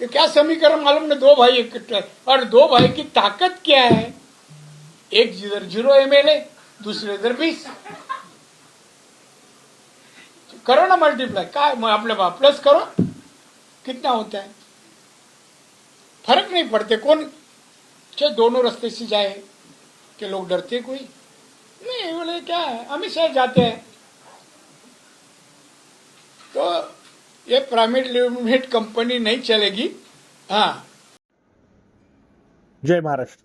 ये क्या समीकरण मालूम नहीं, दो भाई इकट्ठा, और दो भाई की ताकत क्या है, एक जिधर 0 MLA, दूसरे इधर 20, करो ना मल्टीप्लाई, काय आपल्या प्लस करो, कितना होता है, फर्क नहीं पड़ते कौन, चाहे दोनों रास्ते से जाए, कि लोग डरते कोई नहीं, बोले क्या है हमेशा जाते हैं। तो ये प्राइवेट लिमिटेड कंपनी नहीं चलेगी। हाँ, जय महाराष्ट्र.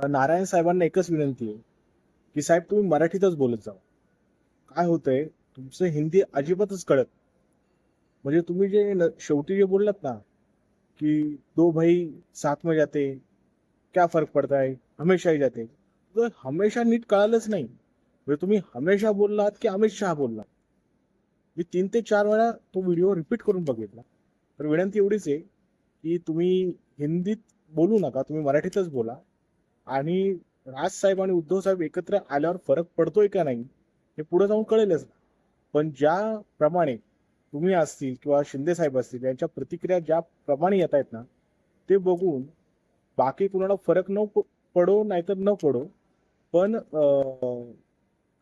नारायण साहेबांना एकच विनंती आहे की साहेब तुम्ही मराठीतच बोलत जावा. काय होतंय तुमचं हिंदी अजिबातच कळत, म्हणजे तुम्ही शेवटी जे बोललात ना की दो भाई साथ में जाते, क्या फर्क पडता है, हमेशा ही जाते, तर हमेशा नीट कळालंच नाही. म्हणजे तुम्ही हमेशा बोललात की अमित शहा बोललात. मी 3 ते 4 वेळा तो व्हिडिओ रिपीट करून बघितला. तर विनंती एवढीच आहे की तुम्ही हिंदीत बोलू नका, तुम्ही मराठीतच बोला. आणि राजसाहेब आणि उद्धव साहेब एकत्र आल्यावर फरक पडतोय का नाही हे पुढे जाऊन कळेलच ना. पण ज्याप्रमाणे तुम्ही असतील किंवा शिंदे साहेब असतील यांच्या प्रतिक्रिया ज्याप्रमाणे येत आहेत ना, ते बघून बाकी कुणाला फरक पडो नाहीतर न पडो, पण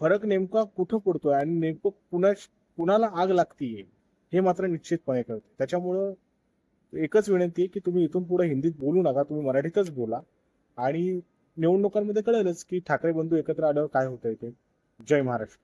फरक नेमका कुठं पडतोय आणि नेमकं कुणाला आग लागतीये हे मात्र निश्चितपणे कळतं. त्याच्यामुळं एकच विनंती आहे की तुम्ही इथून पुढे हिंदीत बोलू नका, तुम्ही मराठीतच बोला. आणि निवडणुकांमध्ये कळेलच की ठाकरे बंधू एकत्र आल्यावर काय होतंय ते. जय महाराष्ट्र.